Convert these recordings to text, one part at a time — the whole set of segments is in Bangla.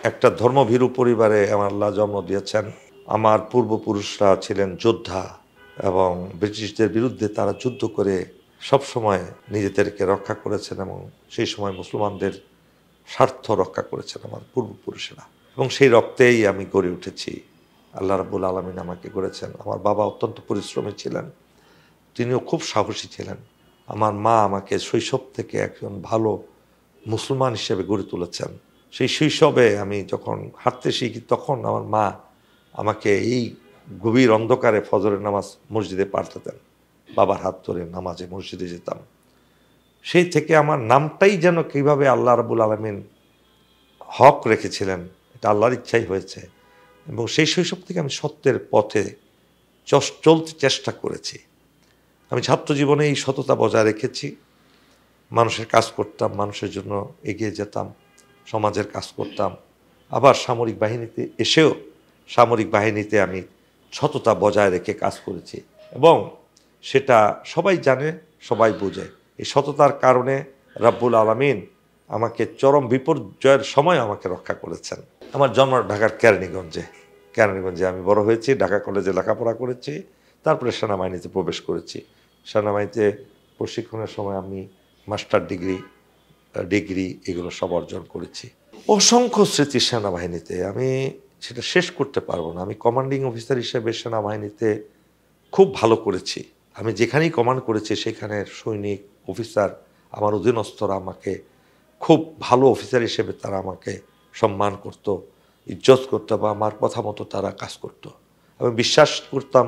একটা ধর্মভীরু পরিবারে আমার আল্লাহ জন্ম দিয়েছেন। আমার পূর্বপুরুষরা ছিলেন যোদ্ধা এবং ব্রিটিশদের বিরুদ্ধে তারা যুদ্ধ করে সবসময় নিজেদেরকে রক্ষা করেছেন এবং সেই সময় মুসলমানদের স্বার্থ রক্ষা করেছেন আমার পূর্বপুরুষেরা, এবং সেই রক্তেই আমি গড়ে উঠেছি। আল্লাহ রাব্বুল আলামিন আমাকে গড়েছেন। আমার বাবা অত্যন্ত পরিশ্রমী ছিলেন, তিনিও খুব সাহসী ছিলেন। আমার মা আমাকে শৈশব থেকে একজন ভালো মুসলমান হিসেবে গড়ে তুলেছেন। সেই শৈশবে আমি যখন হাঁটতে শিখি তখন আমার মা আমাকে এই গভীর অন্ধকারে ফজরের নামাজ মসজিদে পাঠাতেন। বাবার হাত ধরে নামাজে মসজিদে যেতাম। সেই থেকে আমার নামটাই যেন কীভাবে আল্লাহ রাব্বুল আলামিন হক রেখেছিলেন, এটা আল্লাহর ইচ্ছাই হয়েছে। এবং সেই শৈশব থেকে আমি সত্যের পথে চলতে চেষ্টা করেছি। আমি ছাত্র জীবনে এই সততা বজায় রেখেছি। মানুষের কাজ করতাম, মানুষের জন্য এগিয়ে যেতাম, সমাজের কাজ করতাম। আবার সামরিক বাহিনীতে এসেও সামরিক বাহিনীতে আমি সততা বজায় রেখে কাজ করেছি এবং সেটা সবাই জানে, সবাই বোঝে। এই সততার কারণে রাব্বুল আলামিন আমাকে চরম বিপর্যয়ের সময় আমাকে রক্ষা করেছেন। আমার জন্ম ঢাকার কেরানীগঞ্জে আমি বড় হয়েছি, ঢাকা কলেজে লেখাপড়া করেছি, তারপরে সেনাবাহিনীতে প্রবেশ করেছি। সেনাবাহিনীতে প্রশিক্ষণের সময় আমি মাস্টার ডিগ্রি এগুলো সব অর্জন করেছি। অসংখ্য স্মৃতি সেনাবাহিনীতে, আমি সেটা শেষ করতে পারবো না। আমি কমান্ডিং অফিসার হিসেবে সেনাবাহিনীতে খুব ভালো করেছি। আমি যেখানেই কমান্ড করেছি সেখানের সৈনিক অফিসার আমার অধীনস্থরা আমাকে খুব ভালো অফিসার হিসেবে তারা আমাকে সম্মান করত, ইজ্জত করত বা আমার কথা মতো তারা কাজ করত। আমি বিশ্বাস করতাম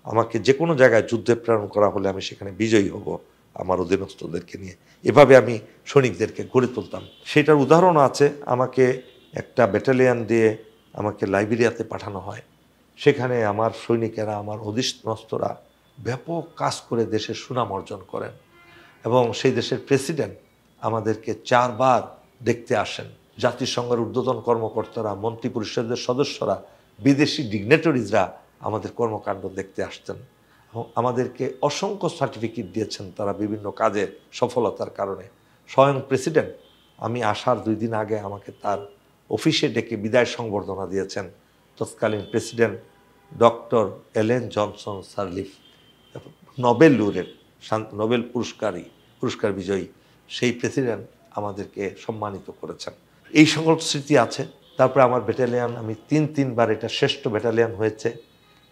আমাকে যে কোনো জায়গায় যুদ্ধে প্রেরণ করা হলে আমি সেখানে বিজয়ী হব আমার অধীনস্থদেরকে নিয়ে। এভাবে আমি সৈনিকদেরকে গড়ে তুলতাম। সেটার উদাহরণও আছে। আমাকে একটা ব্যাটালিয়ান দিয়ে আমাকে লাইবেরিয়াতে পাঠানো হয়। সেখানে আমার সৈনিকেরা, আমার অধীনস্থরা ব্যাপক কাজ করে দেশের সুনাম অর্জন করেন এবং সেই দেশের প্রেসিডেন্ট আমাদেরকে 4 বার দেখতে আসেন। জাতিসংঘের ঊর্ধ্বতন কর্মকর্তারা, মন্ত্রী পরিষদের সদস্যরা, বিদেশি ডিগনেটরিজরা আমাদের কর্মকাণ্ড দেখতে আসতেন এবং আমাদেরকে অসংখ্য সার্টিফিকেট দিয়েছেন তারা বিভিন্ন কাজে সফলতার কারণে। স্বয়ং প্রেসিডেন্ট আমি আসার 2 দিন আগে আমাকে তার অফিসে ডেকে বিদায় সংবর্ধনা দিয়েছেন। তৎকালীন প্রেসিডেন্ট ডক্টর এলেন জনসন সার্লিফ, নোবেল লুরেট, নোবেল পুরস্কার বিজয়ী সেই প্রেসিডেন্ট আমাদেরকে সম্মানিত করেছেন। এই সকল স্মৃতি আছে। তারপরে আমার ব্যাটালিয়ান, আমি 3বার এটা শ্রেষ্ঠ ব্যাটালিয়ান হয়েছে।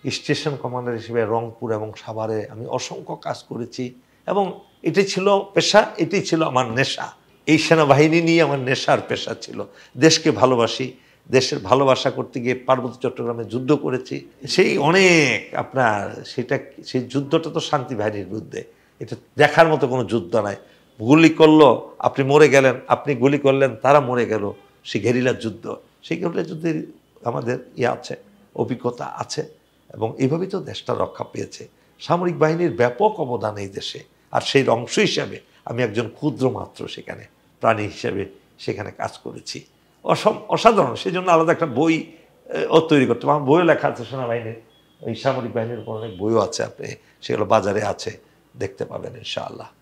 স্টেশন কমান্ডার হিসেবে রংপুর এবং সাভারে আমি অসংখ্য কাজ করেছি এবং এটাই ছিল পেশা, এটাই ছিল আমার নেশা। এই সেনাবাহিনী নিয়ে আমার নেশার পেশা ছিল। দেশকে ভালোবাসি, দেশের ভালোবাসা করতে গিয়ে পার্বত্য চট্টগ্রামে যুদ্ধ করেছি। সেই অনেক সেই যুদ্ধটা তো শান্তি বাহিনীর বিরুদ্ধে, এটা দেখার মতো কোনো যুদ্ধ নাই। গুলি করলো, আপনি মরে গেলেন, আপনি গুলি করলেন, তারা মরে গেল। সেই গেরিলার যুদ্ধ, সেই গেরিলা যুদ্ধে আমাদের আছে, অভিজ্ঞতা আছে এবং এইভাবেই তো দেশটা রক্ষা পেয়েছে। সামরিক বাহিনীর ব্যাপক অবদান এই দেশে, আর সেই অংশ হিসাবে আমি একজন ক্ষুদ্র মাত্র সেখানে প্রাণী হিসেবে সেখানে কাজ করেছি। অসাধারণ। সেই জন্য আলাদা একটা বই তৈরি করতে, আমার বইও লেখা আছে সেনাবাহিনীর, ওই সামরিক বাহিনীর উপর অনেক বইও আছে, আপনি সেগুলো বাজারে আছে, দেখতে পাবেন ইনশাআল্লাহ।